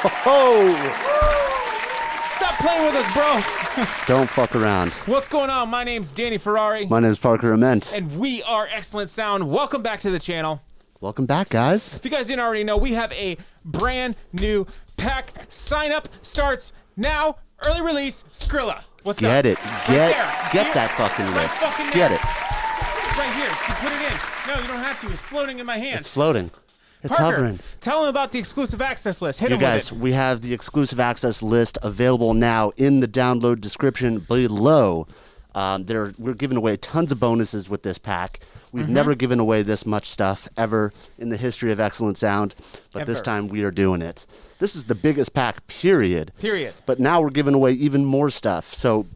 Stop playing with us, bro. Don't fuck around. What's going on? My name's Danny Ferrari. My name's Parker Ament. And we are Excellent Sound. Welcome back to the channel. Welcome back, guys. If you guys didn't already know, we have a brand new pack. Sign up starts now. Early release, Skrilla. What's up? Get it. Get See that fucking right list. fucking Get there. it. It's right here. You put it in. No, you don't have to. It's floating in my hands. It's floating. It's Parker, hovering. tell them about the exclusive access list. Hit You them guys, with it. we have the exclusive access list available now in the download description below. We're giving away tons of bonuses with this pack. We've never given away this much stuff ever in the history of Excellent Sound, but this time we are doing it. This is the biggest pack, period. Period. But now we're giving away even more stuff. So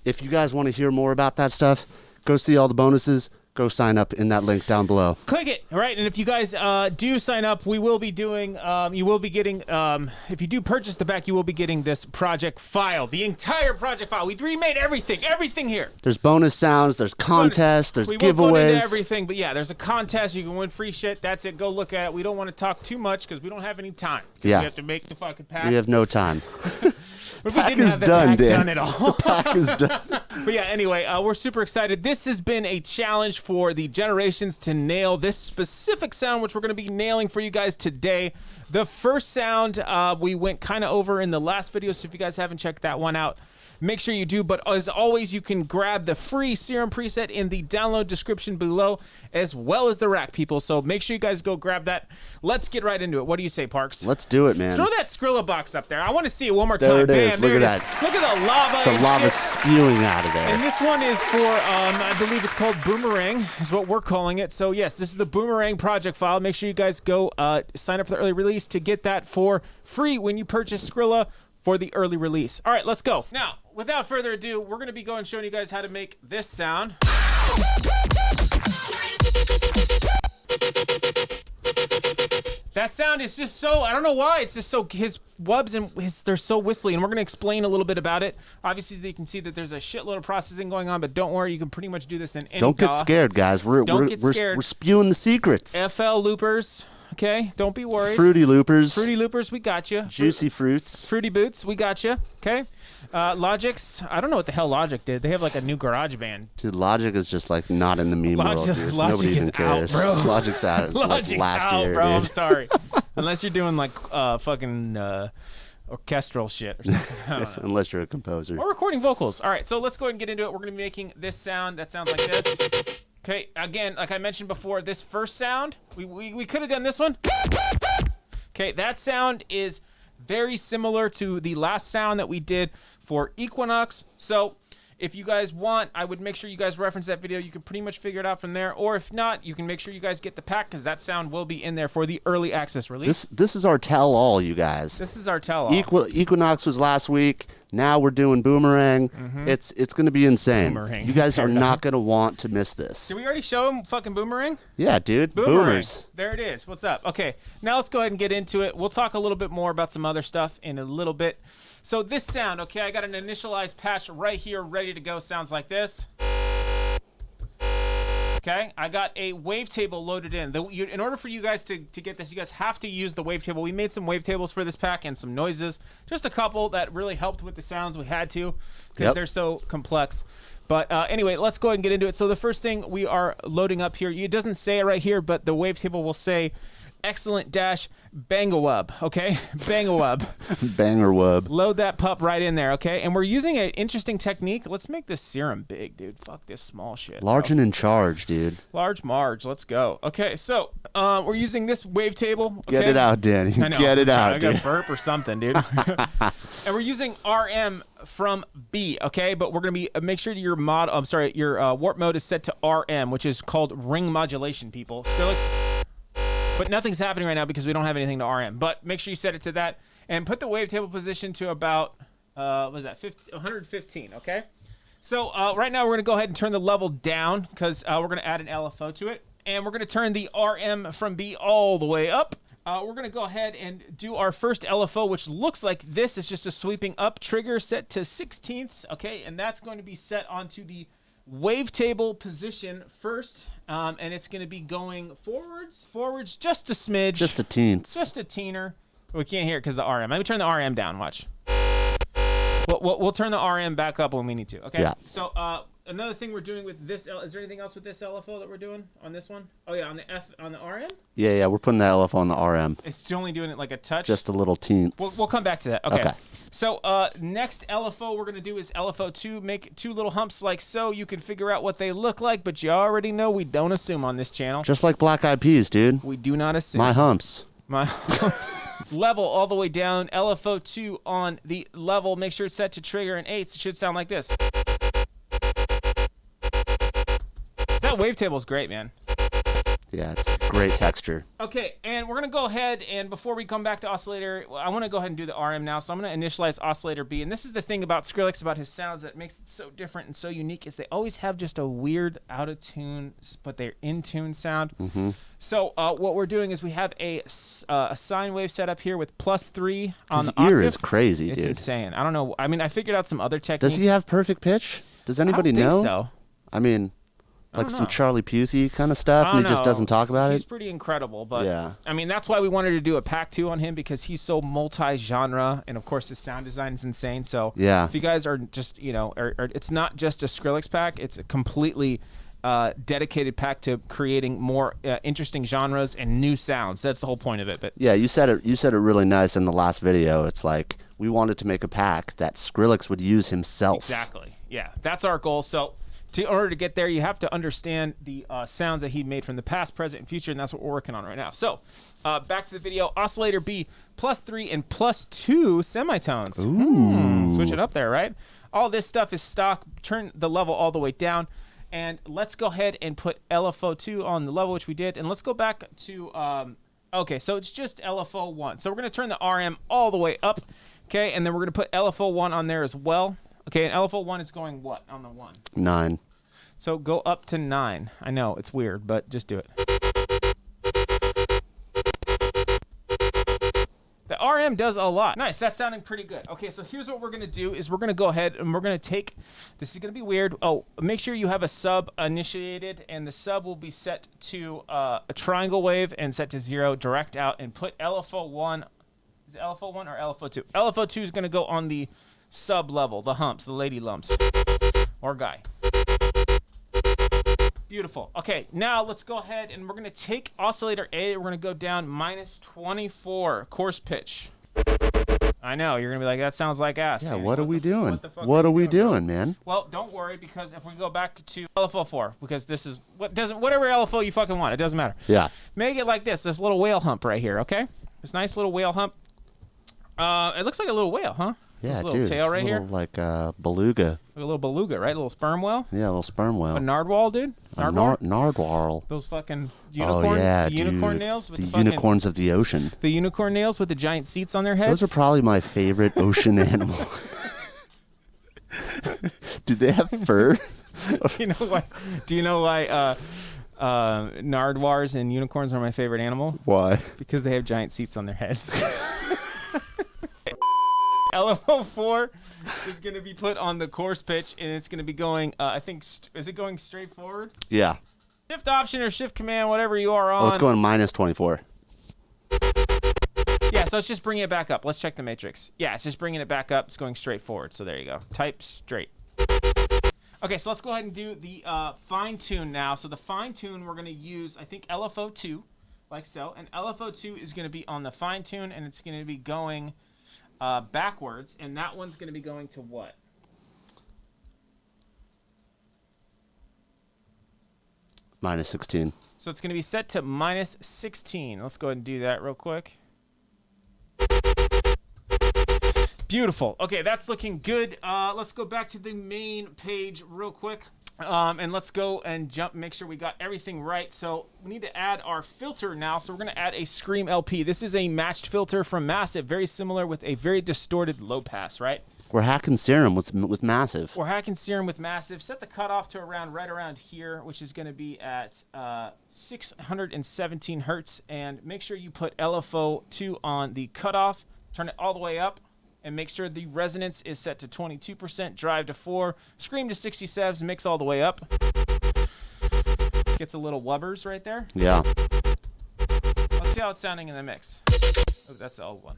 if you guys want to hear more about that stuff, go see all the bonuses. Go sign up in that link down below. Click it, all right? And if you guys do sign up, we will be doing, you will be getting, if you do purchase the back, you will be getting this project file, the entire project file. We remade everything here. There's bonus sounds, there's contests, there's we won't go giveaways. into everything, but yeah, there's a contest. You can win free shit. That's it. Go look at it. We don't want to talk too much because we don't have any time. Yeah. We have to make the fucking pack. We have no time. But we Pack didn't is have the done, pack Dan. done at all. Pack is done. But yeah, anyway, we're super excited. This has been a challenge for the generations to nail this specific sound, which we're going to be nailing for you guys today. The first sound we went kind of over in the last video, so if you guys haven't checked that one out, make sure you do. But as always, you can grab the free Serum preset in the download description below, as well as the rack, people. So make sure you guys go grab that. Let's get right into it. What do you say, Parks? Let's do it, man. Throw that Skrilla box up there. I want to see it one more time. There it is. Bam, Look there at it is. that. Look at the lava. The and lava shit. spewing out of And there. this one is for, I believe it's called Boomerang, is what we're calling it. So yes, this is the Boomerang project file. Make sure you guys go sign up for the early release to get that for free when you purchase Skrilla for the early release. All right, let's go. Now, without further ado, we're going to be going showing you guys how to make this sound. That sound is just so, I don't know why, it's just so, his wubs and they're so whistly, and we're going to explain a little bit about it. Obviously, you can see that there's a shitload of processing going on, but don't worry, you can pretty much do this in any Don't get DAW. scared, guys. We're spewing the secrets. FL loopers, okay? Don't be worried. Fruity loopers. Fruity loopers, we got you. Juicy fruits. Fruity boots, we got you, okay? Logic's, I don't know what the hell Logic did. They have like a new garage band. Dude, Logic is just like not in the meme world, dude. Logic Nobody is even cares. out, bro. Logic's out Logic's like last out, year, bro. I'm dude. sorry. Unless you're doing like fucking orchestral shit or something. I don't know. Unless you're a composer. Or recording vocals. All right, so let's go ahead and get into it. We're going to be making this sound that sounds like this. Okay, again, like I mentioned before, this first sound, we could have done this one. Okay, that sound is very similar to the last sound that we did for Equinox. So if you guys want, I would make sure you guys reference that video. You can pretty much figure it out from there. Or if not, you can make sure you guys get the pack because that sound will be in there for the early access release. This is our tell-all, you guys. This is our tell-all. Equinox was last week. Now we're doing Boomerang. It's going to be insane. Boomerang. You guys are not going to want to miss this. Did we already show him fucking Boomerang? Yeah, dude. Boomerang. Boomers. There it is. What's up? Okay, now let's go ahead and get into it. We'll talk a little bit more about some other stuff in a little bit. So this sound, okay, I got an initialized patch right here ready to go. Sounds like this. Okay, I got a wavetable loaded in. In order for you guys to get this, you guys have to use the wavetable. We made some wavetables for this pack and some noises. Just a couple that really helped with the sounds. We had to because they're so complex. But anyway, let's go ahead and get into it. So the first thing we are loading up here, it doesn't say it right here, but the wavetable will say Excellent-Bangawub, okay? Bangawub. Banger wub. Load that pup right in there, okay? And we're using an interesting technique. Let's make this Serum big, dude. Fuck this small shit. Large and in charge, dude. Large Marge, let's go. Okay, so we're using this wavetable. Okay? Get it out, Danny. I know. Get it out, I got dude. a burp or something, dude. And we're using RM from B, okay? But we're gonna be make sure your your warp mode is set to RM, which is called ring modulation, people. Skrillex. But nothing's happening right now because we don't have anything to RM. But make sure you set it to that and put the wavetable position to about, what was that, 115, okay? So right now we're going to go ahead and turn the level down because we're going to add an LFO to it. And we're going to turn the RM from B all the way up. We're going to go ahead and do our first LFO, which looks like this. It's just a sweeping up trigger set to 16ths, okay? And that's going to be set onto the wavetable position first. And it's going to be going forwards just a smidge. Just a teens. Just a teener. We can't hear it because the RM. Let me turn the RM down. Watch. We'll turn the RM back up when we need to. Okay. Yeah. So another thing we're doing with this, is there anything else with this LFO that we're doing on this one? Oh yeah, on the RM. Yeah, we're putting the LFO on the RM. It's only doing it like a touch. Just a little teens. We'll come back to that. Okay. Okay. So next LFO we're gonna do is LFO2. Make 2 little humps like so. You can figure out what they look like, but you already know we don't assume on this channel. Just like Black Eyed Peas, dude. We do not assume. My humps. My humps. Level all the way down. LFO2 on the level. Make sure it's set to trigger and 8s. It should sound like this. That wavetable is great, man. Yeah, it's great texture. Okay, and we're going to go ahead, and before we come back to oscillator, I want to go ahead and do the RM now. So I'm going to initialize oscillator B. And this is the thing about Skrillex, about his sounds that makes it so different and so unique, is they always have just a weird out-of-tune, but they're in-tune sound. Mm-hmm. So what we're doing is we have a sine wave set up here with +3 on the His ear octave. is crazy, It's dude. insane. I don't know. I mean, I figured out some other techniques. Does he have perfect pitch? Does anybody I don't know? think so. I mean, like don't some know. Charlie Puth kind of stuff, I and he don't just know. doesn't talk about He's it. pretty incredible, but Yeah. I mean, that's why we wanted to do a pack 2 on him, because he's so multi-genre, and of course his sound design is insane. So Yeah. if you guys are just, it's not just a Skrillex pack, it's a completely dedicated pack to creating more interesting genres and new sounds. That's the whole point of it. But Yeah, you said it. You said it really nice in the last video. It's like we wanted to make a pack that Skrillex would use himself. exactly, yeah, that's our goal. So in order to get there, you have to understand the sounds that he made from the past, present, and future, and that's what we're working on right now. So back to the video. Oscillator B, +3 and +2 semitones. Switch it up there, right? All this stuff is stock. Turn the level all the way down. And let's go ahead and put LFO2 on the level, which we did. And let's go back to, okay, so it's just LFO1. So we're going to turn the RM all the way up, okay? And then we're going to put LFO1 on there as well. Okay, and LFO1 is going what on the 1? 9. So go up to 9. I know, it's weird, but just do it. The RM does a lot. Nice, that's sounding pretty good. Okay, so here's what we're gonna do is we're gonna go ahead and we're gonna take, this is gonna be weird. Oh, make sure you have a sub initiated, and the sub will be set to a triangle wave and set to 0, direct out, and put LFO1, is it LFO1 or LFO2? LFO2 is gonna go on the sub level, the humps, the lady lumps, or guy. Beautiful. Okay, now let's go ahead and we're going to take oscillator A. We're going to go down -24 coarse pitch. I know, you're going to be like, that sounds like ass. Yeah, Danny. what are we doing? What the fuck What are we bro? doing, man? Well, don't worry, because if we go back to LFO4, because this is whatever LFO you fucking want, it doesn't matter. Yeah. Make it like this little whale hump right here, okay? This nice little whale hump. It looks like a little whale, huh? Yeah, this little dude. tail it's right a here. little like beluga. A little beluga, right? A little sperm whale. Yeah, a little sperm whale. A narwhal, dude. A Narwhal. nardwhal. Those fucking unicorn, Oh yeah, the unicorn dude. nails with the the fucking, unicorns of the ocean. the unicorn nails with the giant seats on their heads. Those are probably my favorite ocean animal. Do they have fur? Do you know why? Do you know why nardwars and unicorns are my favorite animal? Why? Because they have giant seats on their heads. LFO4 is going to be put on the coarse pitch, and it's going to be going, I think, is it going straight forward? Yeah. Shift option or shift command, whatever you are on. Oh, it's going -24. Yeah, so it's just bringing it back up. Let's check the matrix. Yeah, it's just bringing it back up. It's going straight forward. So there you go. Type straight. Okay, so let's go ahead and do the fine tune now. So the fine tune, we're going to use, I think, LFO2, like so. And LFO2 is going to be on the fine tune, and it's going to be going backwards. And that one's going to be going to what? -16. So it's going to be set to -16. Let's go ahead and do that real quick. Beautiful. Okay, that's looking good. Let's go back to the main page real quick. And let's go and make sure we got everything right. So we need to add our filter now. So we're going to add a Scream LP. This is a matched filter from Massive, very similar with a very distorted low pass, right? We're hacking Serum with Massive. We're hacking Serum with Massive. Set the cutoff to right around here, which is going to be at 617 hertz. And make sure you put LFO2 on the cutoff. Turn it all the way up. And make sure the resonance is set to 22%, drive to 4, scream to 67, mix all the way up. Gets a little wubbers right there. Yeah. Let's see how it's sounding in the mix. Oh, that's the old one.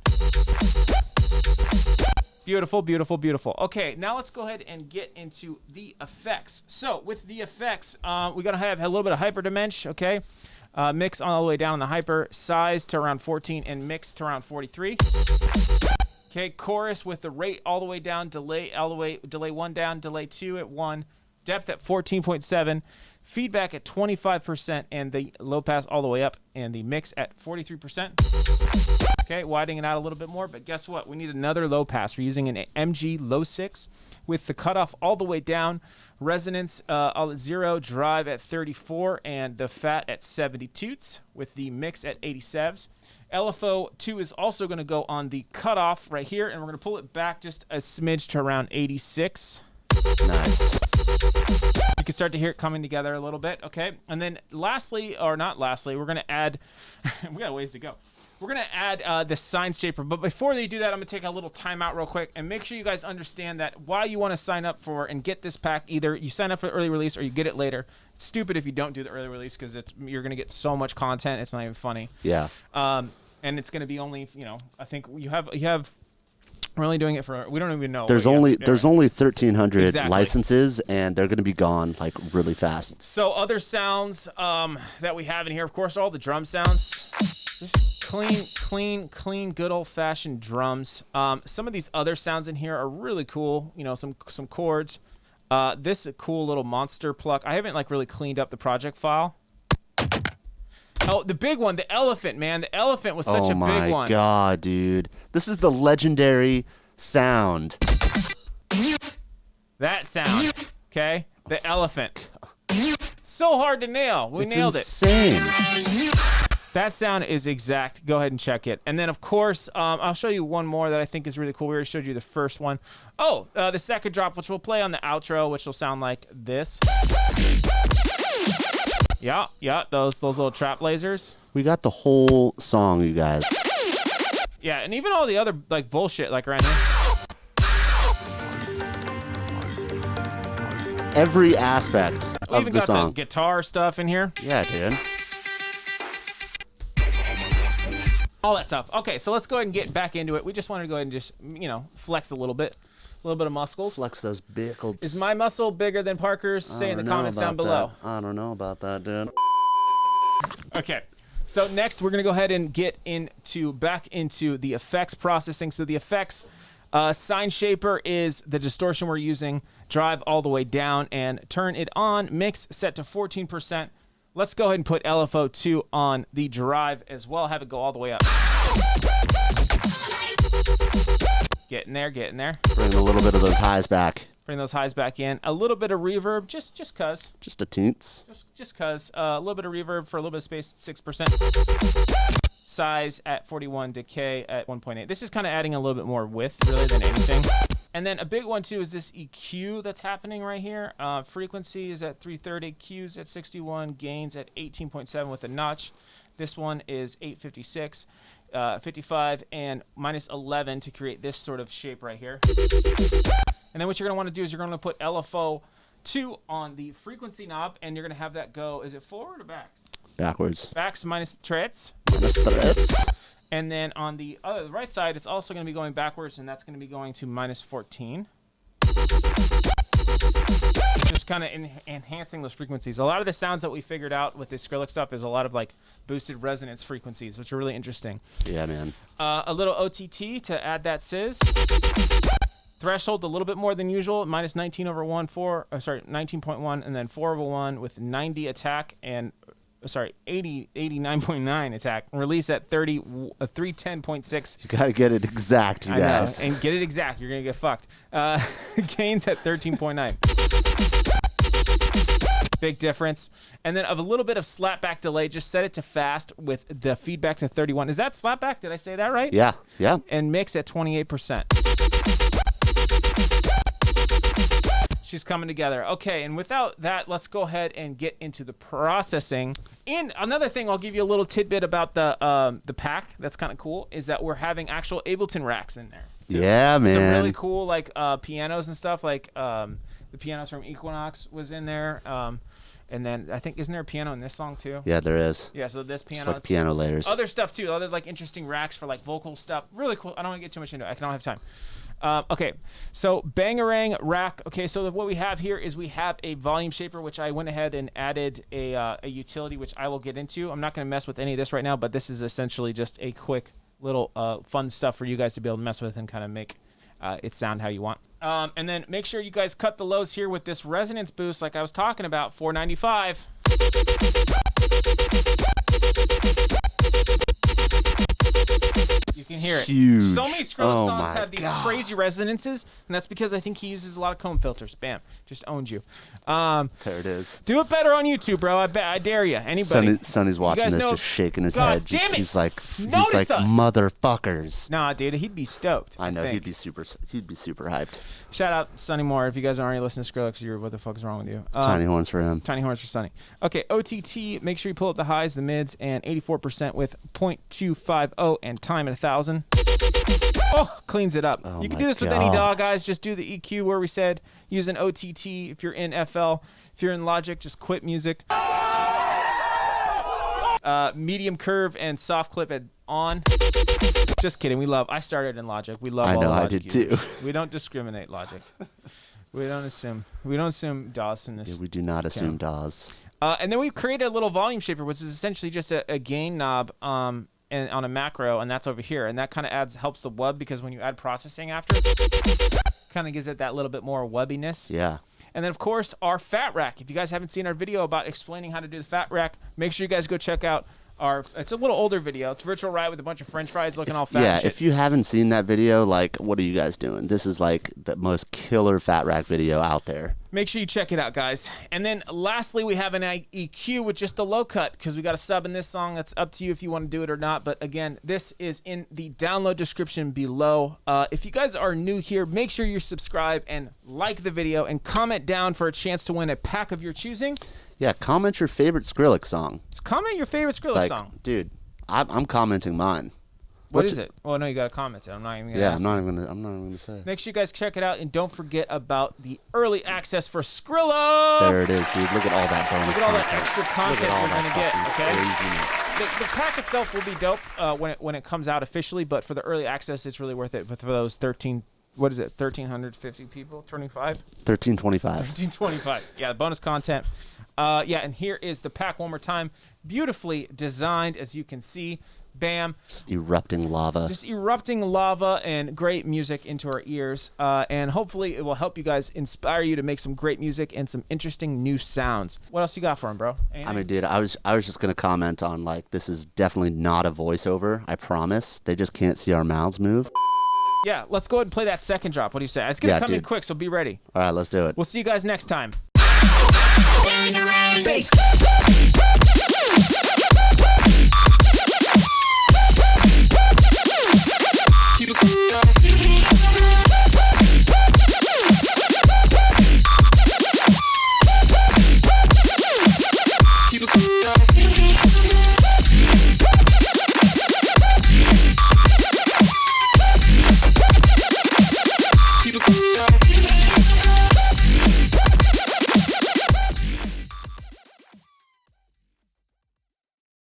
Beautiful, beautiful, beautiful. Okay, now let's go ahead and get into the effects. So with the effects, we gotta have a little bit of hyper dimension, okay? Mix all the way down on the hyper, size to around 14, and mix to around 43. Okay, chorus with the rate all the way down, delay all the way, delay 1 down, delay 2 at 1, depth at 14.7, feedback at 25%, and the low pass all the way up, and the mix at 43%. Okay, widening it out a little bit more, but guess what? We need another low pass. We're using an MG low 6 with the cutoff all the way down, resonance all at 0, drive at 34, and the fat at 70 toots with the mix at 87s. LFO 2 is also going to go on the cutoff right here, and we're going to pull it back just a smidge to around 86. Nice. You can start to hear it coming together a little bit, okay? And then lastly, or not lastly, we're going to add, we got a ways to go. We're going to add the sign shaper. But before they do that, I'm going to take a little timeout real quick and make sure you guys understand that while you want to sign up for and get this pack, either you sign up for the early release or you get it later. It's stupid if you don't do the early release because you're going to get so much content. It's not even funny. Yeah. And it's going to be only, I think you have. We're only doing it for. We don't even know. There's only 1,300 Exactly. licenses, and they're going to be gone like really fast. So other sounds that we have in here, of course, all the drum sounds. Just clean, good old-fashioned drums. Some of these other sounds in here are really cool. Some chords. This is a cool little monster pluck. I haven't really cleaned up the project file. Oh, the big one, the elephant, man. The elephant was such a big one. Oh my god, dude. This is the legendary sound. That sound, okay? The elephant. So hard to nail. We nailed it. Insane. That sound is exact. Go ahead and check it. And then, of course, I'll show you one more that I think is really cool. We already showed you the first one. Oh, the second drop, which we'll play on the outro, which will sound like this. Yeah, those little trap lasers. We got the whole song, you guys. Yeah, and even all the other bullshit around here. Every aspect We of even the got song. the guitar stuff in here. Yeah, dude. All that stuff. Okay, so let's go ahead and get back into it. We just wanted to go ahead and just, flex a little bit. A little bit of muscles. Flex those bickles. Is my muscle bigger than Parker's? Say in the comments down below. I don't know about that, dude. Okay. So next, we're going to go ahead and get back into the effects processing. So the effects, sign shaper is the distortion we're using. Drive all the way down and turn it on. Mix set to 14%. Let's go ahead and put LFO 2 on the drive as well. Have it go all the way up. Getting there. Bring a little bit of those highs back. Bring those highs back in. A little bit of reverb, just cuz. Just a teens. Just cuz. A little bit of reverb for a little bit of space, 6%. Size at 41, decay at 1.8. This is kind of adding a little bit more width, really, than anything. And then a big one, too, is this EQ that's happening right here. Frequency is at 330, Q's at 61, gains at 18.7 with a notch. This one is 856. 55 and minus 11 to create this sort of shape right here. And then what you're going to want to do is you're going to put LFO 2 on the frequency knob, and you're going to have that go, is it forward or backs? Backwards. Backs minus treads. Minus threads. And then on the right side, it's also going to be going backwards, and that's going to be going to minus 14. Just kind of enhancing those frequencies. A lot of the sounds that we figured out with this Skrillex stuff is a lot of boosted resonance frequencies, which are really interesting. Yeah, man. A little OTT to add that sizz. Threshold a little bit more than usual, minus 19 over 1, 19.1, and then 4 over 1 with 90 attack and 89.9 attack. Release at 310.6. You gotta get it exact, you guys. And get it exact. You're gonna get fucked. Gains at 13.9. Big difference. And then of a little bit of slapback delay, just set it to fast with the feedback to 31. Is that slapback? Did I say that right? Yeah. And mix at 28%. She's coming together. Okay, and without that, let's go ahead and get into the processing. And another thing, I'll give you a little tidbit about the pack that's kind of cool, is that we're having actual Ableton racks in there. Yeah, man. Some really cool pianos and stuff The pianos from Equinox was in there. And then I think, isn't there a piano in this song too? Yeah, there is. Yeah, so this piano. It's like piano layers. Other stuff too. Other like interesting racks for like vocal stuff. Really cool. I don't want to get too much into it. I don't have time. Okay, so Bangarang rack. Okay, so what we have here is we have a volume shaper, which I went ahead and added a utility, which I will get into. I'm not going to mess with any of this right now, but this is essentially just a quick little fun stuff for you guys to be able to mess with and kind of make it sound how you want. And then make sure you guys cut the lows here with this resonance boost like I was talking about, 495. You can hear it. Huge. So many Skrilla Oh songs my have these God. crazy resonances, and that's because I think he uses a lot of comb filters. Bam. Just owned you. There it is. Do it better on YouTube, bro. I dare you. Anybody. Sonny's watching guys this, know- just shaking his God head. damn it. He's like, Notice us. motherfuckers. Nah, dude, he'd be stoked. I know think. he'd be super hyped. Shout out Sonny Moore. If you guys aren't already listening to Skrillex, you're what the fuck is wrong with you? Tiny horns for him. Tiny horns for Sonny. Okay, OTT. Make sure you pull up the highs, the mids, and 84% with 0.250 and time at 1,000. Oh, cleans it up. Oh You can my do this with any God. DAW, guys. Just do the EQ where we said use an OTT. If you're in FL, if you're in Logic, just quit music. Medium curve and soft clip at on. Just kidding. I started in Logic. We love I all know, the I Logic did users. too. We don't discriminate Logic. We don't assume DAWs in this. Yeah, we do not assume DAWs. And then we've created a little volume shaper, which is essentially just a gain knob and on a macro, and that's over here. And that kind of helps the wub, because when you add processing after, kind of gives it that little bit more wubbiness. Yeah. And then, of course, our fat rack. If you guys haven't seen our video about explaining how to do the fat rack, make sure you guys go check out it's a little older video. It's Virtual Ride with a bunch of french fries looking all fat Yeah, and shit. if you haven't seen that video, like, what are you guys doing? This is like the most killer fat rack video out there. Make sure you check it out, guys. And then lastly, we have an EQ with just a low cut, because we got a sub in this song. That's up to you if you want to do it or not. But again, this is in the download description below. If you guys are new here, make sure you subscribe and like the video and comment down for a chance to win a pack of your choosing. Yeah, comment your favorite Skrillex song. Just comment your favorite Skrilla Like, song. dude, I'm commenting mine. What is it? Oh, no, you got to comment it. I'm not even going to ask. I'm not even gonna say. Make sure you guys check it out, and don't forget about the early access for Skrilla. There it is, dude. Look at all that bonus Look at all that content. extra Look content at all you're going to get, that okay? craziness. The pack itself will be dope when it comes out officially, but for the early access, it's really worth it. But for those 1,350 people, 25? 1325. 1325. Yeah, the bonus content. Yeah, and here is the pack one more time. Beautifully designed, as you can see. Bam. Just erupting lava. Just erupting lava and great music into our ears. And hopefully it will help you guys, inspire you to make some great music and some interesting new sounds. What else you got for him, bro? Anything? I mean, dude, I was just gonna comment on, like, this is definitely not a voiceover. I promise. They just can't see our mouths move. Yeah, let's go ahead and play that second drop. What do you say? It's going to Yeah, come in dude. quick, so be ready. All right, let's do it. We'll see you guys next time.